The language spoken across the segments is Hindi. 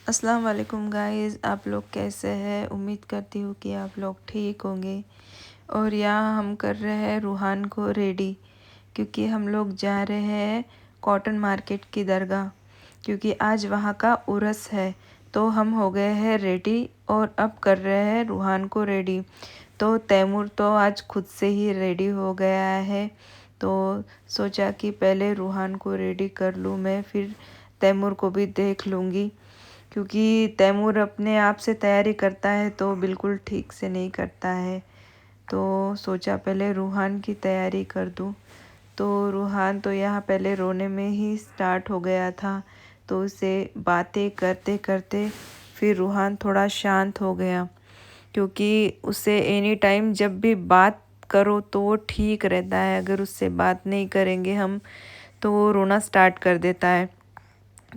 अस्सलाम वालेकुम गाइस, आप लोग कैसे हैं। उम्मीद करती हूँ कि आप लोग ठीक होंगे। और यहाँ हम कर रहे हैं रूहान को रेडी, क्योंकि हम लोग जा रहे हैं कॉटन मार्केट की दरगाह, क्योंकि आज वहाँ का उर्स है। तो हम हो गए हैं रेडी और अब कर रहे हैं रूहान को रेडी। तो तैमूर तो आज खुद से ही रेडी हो गया है, तो सोचा कि पहले रूहान को रेडी कर लूँ मैं, फिर तैमूर को भी देख लूँगी, क्योंकि तैमूर अपने आप से तैयारी करता है तो बिल्कुल ठीक से नहीं करता है। तो सोचा पहले रूहान की तैयारी कर दूँ। तो रूहान तो यहाँ पहले रोने में ही स्टार्ट हो गया था, तो उसे बातें करते करते फिर रूहान थोड़ा शांत हो गया, क्योंकि उससे एनी टाइम जब भी बात करो तो वो ठीक रहता है। अगर उससे बात नहीं करेंगे हम तो वो रोना स्टार्ट कर देता है।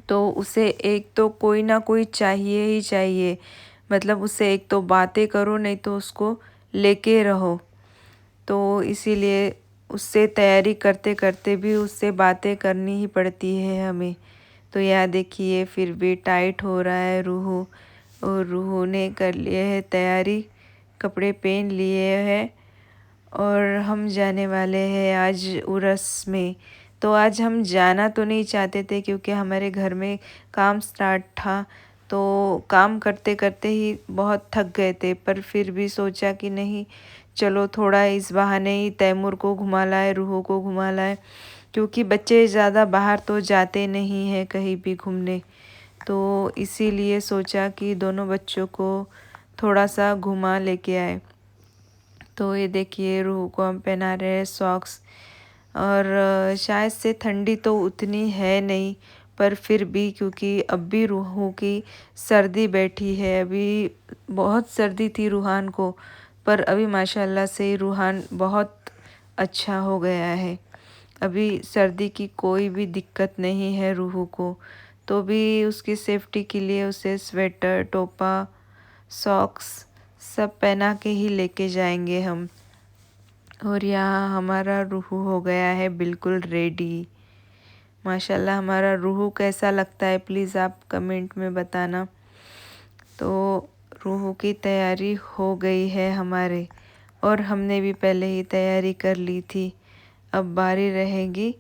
तो उसे एक तो कोई ना कोई चाहिए ही चाहिए, मतलब उससे एक तो बातें करो, नहीं तो उसको लेके रहो। तो इसीलिए उससे तैयारी करते करते भी उससे बातें करनी ही पड़ती है हमें। तो यह देखिए फिर भी टाइट हो रहा है रूहू, और रूहू ने कर लिए है तैयारी, कपड़े पहन लिए हैं। और हम जाने वाले हैं आज उरस में। तो आज हम जाना तो नहीं चाहते थे, क्योंकि हमारे घर में काम स्टार्ट था, तो काम करते करते ही बहुत थक गए थे। पर फिर भी सोचा कि नहीं, चलो थोड़ा इस बहाने ही तैमूर को घुमा लाए, रूह को घुमा लाए, क्योंकि बच्चे ज़्यादा बाहर तो जाते नहीं हैं कहीं भी घूमने। तो इसीलिए सोचा कि दोनों बच्चों को थोड़ा सा घुमा लेके आए। तो ये देखिए रूह को हम पहना रहे हैं सॉक्स। और शायद से ठंडी तो उतनी है नहीं, पर फिर भी क्योंकि अब भी रूहों की सर्दी बैठी है। अभी बहुत सर्दी थी रूहान को, पर अभी माशाल्लाह से रूहान बहुत अच्छा हो गया है। अभी सर्दी की कोई भी दिक्कत नहीं है रूह को। तो भी उसकी सेफ्टी के लिए उसे स्वेटर, टोपा, सॉक्स सब पहना के ही लेके जाएंगे हम। और यहाँ हमारा रूह हो गया है बिल्कुल रेडी। माशाल्लाह हमारा रूह कैसा लगता है प्लीज़ आप कमेंट में बताना। तो रूह की तैयारी हो गई है हमारे, और हमने भी पहले ही तैयारी कर ली थी। अब बारी रहेगी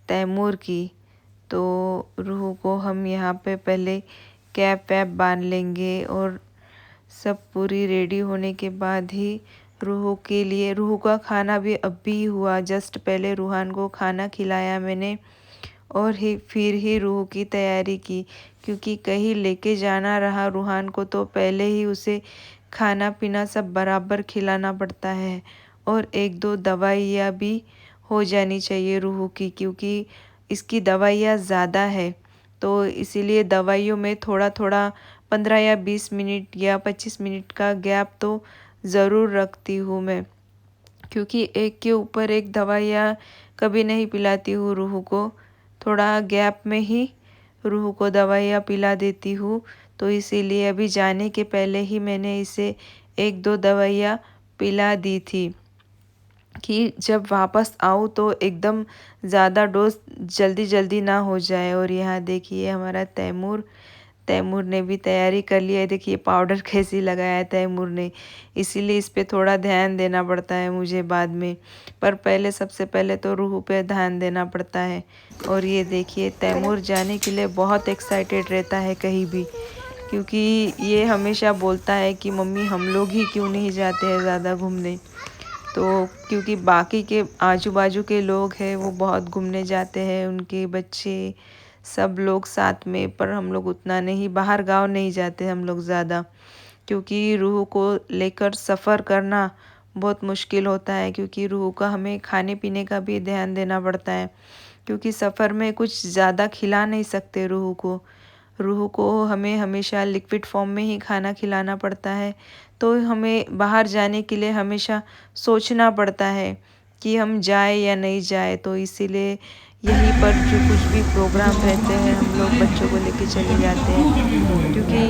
तैमूर की। तो रूह को हम यहाँ पे पहले कैप वैप बांध लेंगे, और सब पूरी रेडी होने के बाद ही रूह के लिए, रूह का खाना भी अब भी हुआ, जस्ट पहले रूहान को खाना खिलाया मैंने, और फिर ही रूह की तैयारी की, क्योंकि कहीं लेके जाना रहा रूहान को तो पहले ही उसे खाना पीना सब बराबर खिलाना पड़ता है। और एक दो दवाइयाँ भी हो जानी चाहिए रूह की, क्योंकि इसकी दवाइयाँ ज़्यादा है। तो इसीलिए दवाइयों में थोड़ा थोड़ा 15 या 20 मिनट या 25 मिनट का गैप तो ज़रूर रखती हूँ मैं, क्योंकि एक के ऊपर एक दवाइयाँ कभी नहीं पिलाती हूँ रूह को। थोड़ा गैप में ही रूह को दवाइयाँ पिला देती हूँ। तो इसीलिए अभी जाने के पहले ही मैंने इसे एक दो दवाइयाँ पिला दी थी, कि जब वापस आऊँ तो एकदम ज़्यादा डोज जल्दी जल्दी ना हो जाए। और यहाँ देखिए हमारा तैमूर, तैमूर ने भी तैयारी कर लिया है। देखिए पाउडर कैसी लगाया है तैमूर ने, इसीलिए इस पे थोड़ा ध्यान देना पड़ता है मुझे बाद में, पर पहले सबसे पहले तो रूह पे ध्यान देना पड़ता है। और ये देखिए तैमूर जाने के लिए बहुत एक्साइटेड रहता है कहीं भी, क्योंकि ये हमेशा बोलता है कि मम्मी हम लोग ही क्यों नहीं जाते हैं ज़्यादा घूमने। तो क्योंकि बाकी के आजू बाजू के लोग हैं वो बहुत घूमने जाते हैं, उनके बच्चे सब लोग साथ में, पर हम लोग उतना नहीं, बाहर गांव नहीं जाते हम लोग ज़्यादा, क्योंकि रूह को लेकर सफ़र करना बहुत मुश्किल होता है। क्योंकि रूह का हमें खाने पीने का भी ध्यान देना पड़ता है, क्योंकि सफ़र में कुछ ज़्यादा खिला नहीं सकते रूह को। रूह को हमें हमेशा लिक्विड फॉर्म में ही खाना खिलाना पड़ता है। तो हमें बाहर जाने के लिए हमेशा सोचना पड़ता है कि हम जाए या नहीं जाए। तो इसीलिए यहीं पर जो कुछ भी प्रोग्राम रहते हैं हम लोग बच्चों को लेके चले जाते हैं, क्योंकि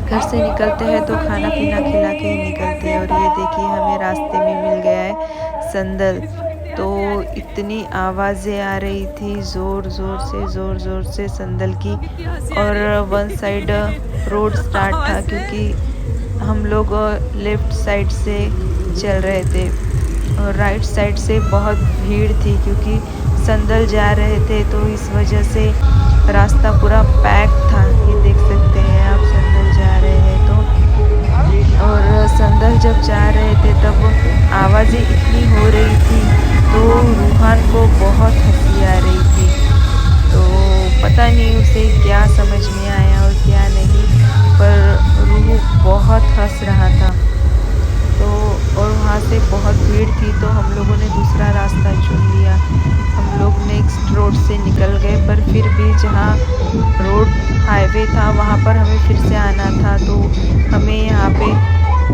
घर से निकलते हैं तो खाना पीना खिला के ही निकलते हैं। और ये देखिए हमें रास्ते में मिल गया है संदल। तो इतनी आवाज़ें आ रही थी ज़ोर ज़ोर से संदल की। और वन साइड रोड स्टार्ट था क्योंकि हम लोग लेफ़्ट साइड से चल रहे थे और राइट साइड से बहुत भीड़ थी क्योंकि संदल जा रहे थे, तो इस वजह से रास्ता पूरा पैक था। ये देख सकते हैं आप, संदल जा रहे हैं तो। और संदल जब जा रहे थे तब आवाज़ें इतनी हो रही थी तो रूहान को बहुत हंसी आ रही थी। तो पता नहीं उसे क्या समझ में आया और क्या नहीं, पर रूह बहुत हंस रहा था। तो और वहाँ से बहुत भीड़ थी तो हम लोगों ने दूसरा रास्ता चुन लिया। हम लोग नेक्स्ट रोड से निकल गए, पर फिर भी जहाँ रोड हाईवे था वहाँ पर हमें फिर से आना था, तो हमें यहाँ पे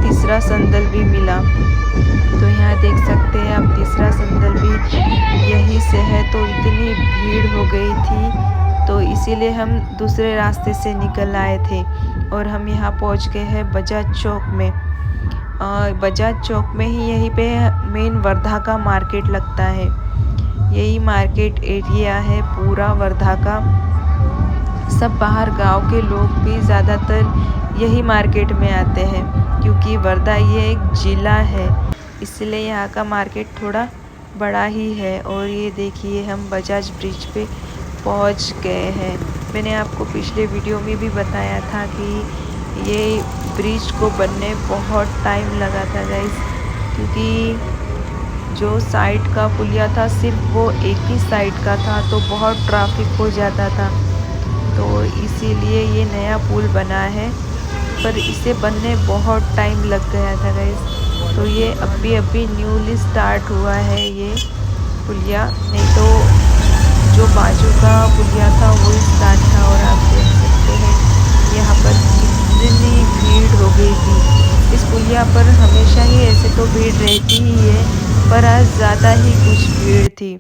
तीसरा संदल भी मिला। तो यहाँ देख सकते हैं आप, तीसरा संदल भी यहीं से है। तो इतनी भीड़ हो गई थी तो इसीलिए हम दूसरे रास्ते से निकल आए थे और हम यहाँ पहुँच गए हैं बजाज चौक में। बजाज चौक में ही यहीं पे मेन वर्धा का मार्केट लगता है। यही मार्केट एरिया है पूरा वर्धा का। सब बाहर गांव के लोग भी ज़्यादातर यही मार्केट में आते हैं क्योंकि वर्धा ये एक ज़िला है, इसलिए यहाँ का मार्केट थोड़ा बड़ा ही है। और ये देखिए हम बजाज ब्रिज पे पहुँच गए हैं। मैंने आपको पिछले वीडियो में भी बताया था कि ये ब्रिज को बनने बहुत टाइम लगा था गाइस, क्योंकि जो साइड का पुलिया था सिर्फ वो एक ही साइड का था, तो बहुत ट्रैफिक हो जाता था। तो इसीलिए ये नया पुल बना है, पर इसे बनने बहुत टाइम लग गया था गाइस। तो ये अभी न्यूली स्टार्ट हुआ है ये पुलिया, नहीं तो जो बाजू का पुलिया था वो स्टार्ट था। और आप देख सकते हैं यहाँ पर कितनी भीड़ हो गई थी। इस पुलिया पर हमेशा ही ऐसे तो भीड़ रहती ही है, पर आज ज़्यादा ही कुछ भीड़ थी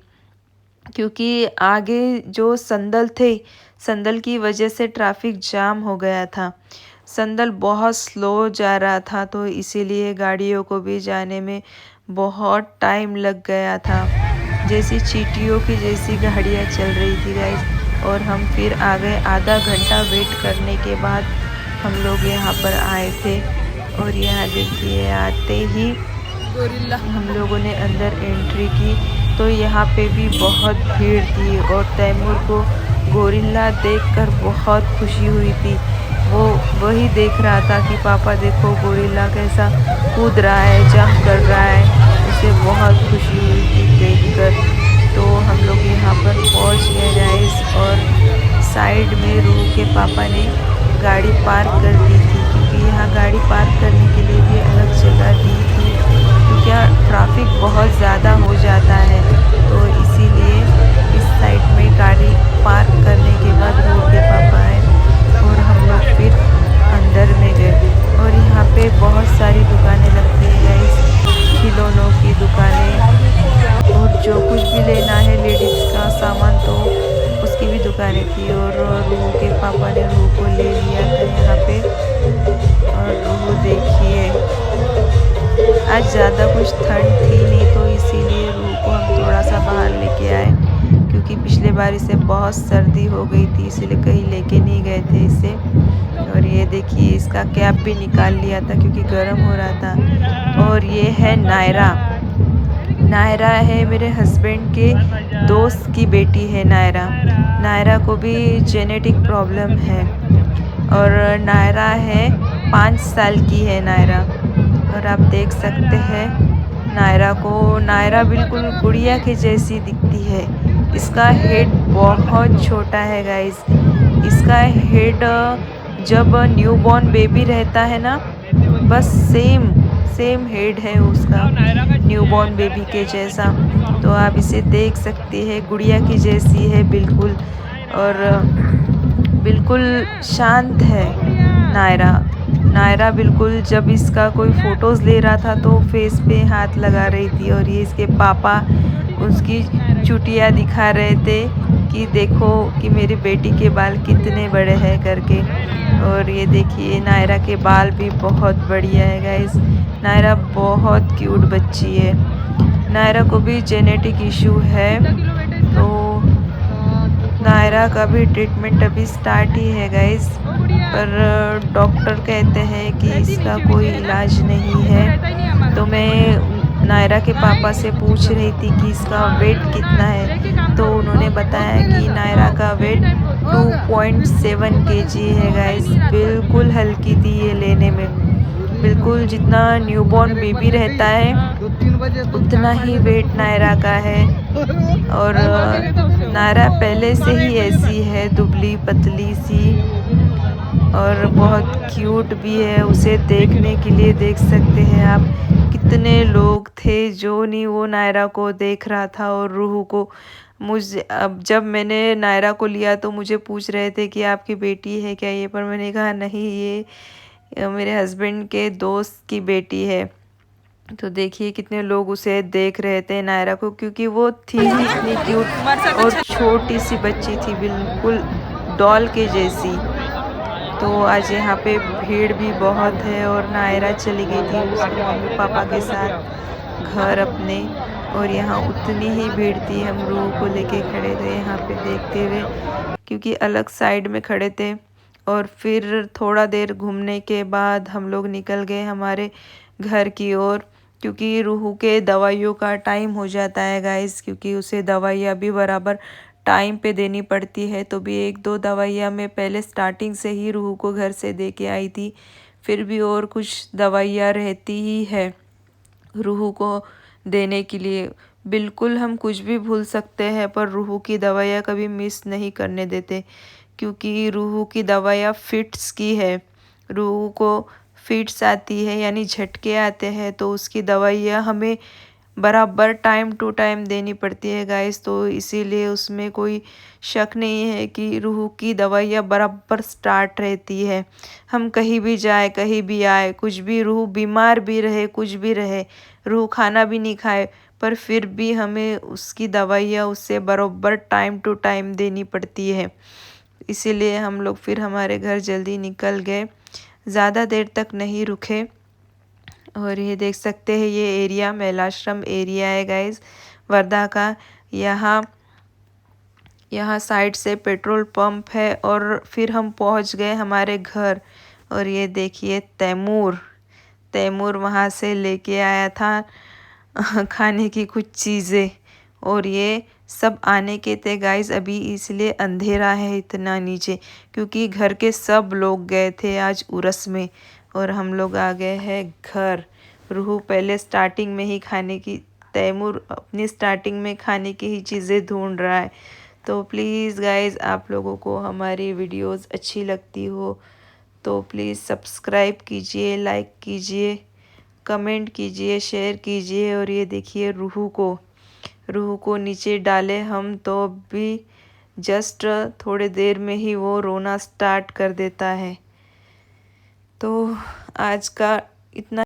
क्योंकि आगे जो संदल थे, संदल की वजह से ट्रैफिक जाम हो गया था। संदल बहुत स्लो जा रहा था तो इसीलिए गाड़ियों को भी जाने में बहुत टाइम लग गया था। जैसी चींटियों की जैसी गाड़ियाँ चल रही थी गाइस। और हम फिर आ गए, आधा घंटा वेट करने के बाद हम लोग यहाँ पर आए थे। और यहाँ देखिए आते ही हम लोगों ने अंदर एंट्री की तो यहाँ पे भी बहुत भीड़ थी और तैमूर को गोरिल्ला देखकर बहुत खुशी हुई थी। वो वही देख रहा था कि पापा देखो गोरिल्ला कैसा कूद रहा है, जंप कर रहा है। उसे बहुत खुशी हुई थी देखकर। तो हम लोग यहाँ पर पहुँच गए गाइस और साइड में रूह के पापा ने गाड़ी पार्क कर दी थी, क्योंकि यहाँ गाड़ी पार्क करने के लिए भी अलग जगह दी थी क्योंकि यहाँ ट्रैफिक बहुत ज़्यादा हो जाता है। तो इसीलिए इस साइड में गाड़ी पार्क करने के बाद रूह के पापा आए और हम लोग फिर अंदर में गए। और यहाँ पे बहुत सारी दुकानें लगती हैं गाइस, खिलौनों की दुकानें, और जो कुछ भी लेना है लेडीज़ का सामान तो उसकी भी दुकानें थी। और रूह के पापा ने रूह को ले लिया था यहाँ पे। और रूह देखिए आज ज़्यादा कुछ ठंड थी नहीं, तो इसीलिए रूह को हम थोड़ा सा बाहर लेके आए, क्योंकि पिछले बार इसे बहुत सर्दी हो गई थी, इसीलिए कहीं लेके नहीं गए थे इसे। और ये देखिए इसका कैप भी निकाल लिया था क्योंकि गर्म हो रहा था। और ये है नायरा। नायरा है मेरे हस्बैंड के दोस्त की बेटी है नायरा। नायरा को भी जेनेटिक प्रॉब्लम है और नायरा है 5 साल की है नायरा। और आप देख सकते हैं नायरा को, नायरा बिल्कुल गुड़िया के जैसी दिखती है। इसका हेड बहुत छोटा है गाइस। इसका हेड जब न्यूबॉर्न बेबी रहता है ना, बस सेम हेड है उसका न्यूबॉर्न बेबी के जैसा। तो आप इसे देख सकते हैं, गुड़िया की जैसी है बिल्कुल। और बिल्कुल शांत है नायरा। नायरा बिल्कुल जब इसका कोई फ़ोटोज़ ले रहा था तो फेस पे हाथ लगा रही थी। और ये इसके पापा उसकी चुटिया दिखा रहे थे कि देखो कि मेरी बेटी के बाल कितने बड़े हैं करके। और ये देखिए नायरा के बाल भी बहुत बढ़िया है गाइस। नायरा बहुत क्यूट बच्ची है। नायरा को भी जेनेटिक इशू है, तो नायरा का भी ट्रीटमेंट अभी स्टार्ट ही है गाइस। पर डॉक्टर कहते हैं कि इसका कोई इलाज नहीं है। तो मैं नायरा के पापा से पूछ रही थी कि इसका वेट कितना है, तो उन्होंने बताया कि नायरा का वेट 2.7 kg है गाइस। बिल्कुल हल्की थी ये लेने में, बिल्कुल जितना न्यूबॉर्न बेबी रहता है उतना ही वेट नायरा का है। और नायरा पहले से ही ऐसी है, दुबली पतली सी, और बहुत क्यूट भी है। उसे देखने के लिए देख सकते हैं आप, कितने लोग थे जो नहीं वो नायरा को देख रहा था। और रूह को मुझे अब जब मैंने नायरा को लिया तो मुझे पूछ रहे थे कि आपकी बेटी है क्या ये, पर मैंने कहा नहीं, ये मेरे हस्बैंड के दोस्त की बेटी है। तो देखिए कितने लोग उसे देख रहे थे नायरा को, क्योंकि वो थी ही इतनी क्यूट और छोटी सी बच्ची थी, बिल्कुल डॉल के जैसी। तो आज यहाँ पे भीड़ भी बहुत है और नायरा चली गई थी उसके मम्मी पापा के साथ घर अपने, और यहाँ उतनी ही भीड़ थी। हम रूह को लेके खड़े थे यहाँ पे देखते हुए, क्योंकि अलग साइड में खड़े थे। और फिर थोड़ा देर घूमने के बाद हम लोग निकल गए हमारे घर की ओर, क्योंकि रूह के दवाइयों का टाइम हो जाता है गाइस, क्योंकि उसे दवाइयाँ भी बराबर टाइम पे देनी पड़ती है। तो भी 1-2 दवाइयाँ मैं पहले स्टार्टिंग से ही रूह को घर से दे के आई थी, फिर भी और कुछ दवाइयाँ रहती ही है रूह को देने के लिए। बिल्कुल हम कुछ भी भूल सकते हैं, पर रूह की दवाइयाँ कभी मिस नहीं करने देते, क्योंकि रूह की दवाइयाँ फिट्स की है। रूह को फिट्स आती है यानी झटके आते हैं, तो उसकी दवाइयाँ हमें बराबर टाइम टू टाइम देनी पड़ती है गाइस। तो इसीलिए उसमें कोई शक नहीं है कि रूह की दवाइयाँ बराबर स्टार्ट रहती है। हम कहीं भी जाए, कहीं भी आए, कुछ भी, रूह बीमार भी रहे, कुछ भी रहे, रूह खाना भी नहीं खाए, पर फिर भी हमें उसकी दवाइयाँ उससे बराबर टाइम टू टाइम देनी पड़ती है। इसीलिए हम लोग फिर हमारे घर जल्दी निकल गए, ज़्यादा देर तक नहीं रुके। और ये देख सकते हैं ये एरिया महिलाश्रम एरिया है गाइस वर्धा का। यहाँ साइड से पेट्रोल पंप है, और फिर हम पहुंच गए हमारे घर। और ये देखिए तैमूर वहाँ से लेके आया था खाने की कुछ चीज़ें, और ये सब आने के थे गाइस अभी, इसलिए अंधेरा है इतना नीचे, क्योंकि घर के सब लोग गए थे आज उरस में, और हम लोग आ गए हैं घर। रूह पहले स्टार्टिंग में ही खाने की, तैमूर अपनी स्टार्टिंग में खाने की ही चीज़ें ढूंढ रहा है। तो प्लीज़ गाइस, आप लोगों को हमारी वीडियोस अच्छी लगती हो तो प्लीज़ सब्सक्राइब कीजिए, लाइक कीजिए, कमेंट कीजिए, शेयर कीजिए। और ये देखिए रूह को नीचे डाले हम, तो भी जस्ट थोड़े देर में ही वो रोना स्टार्ट कर देता है। तो आज का इतना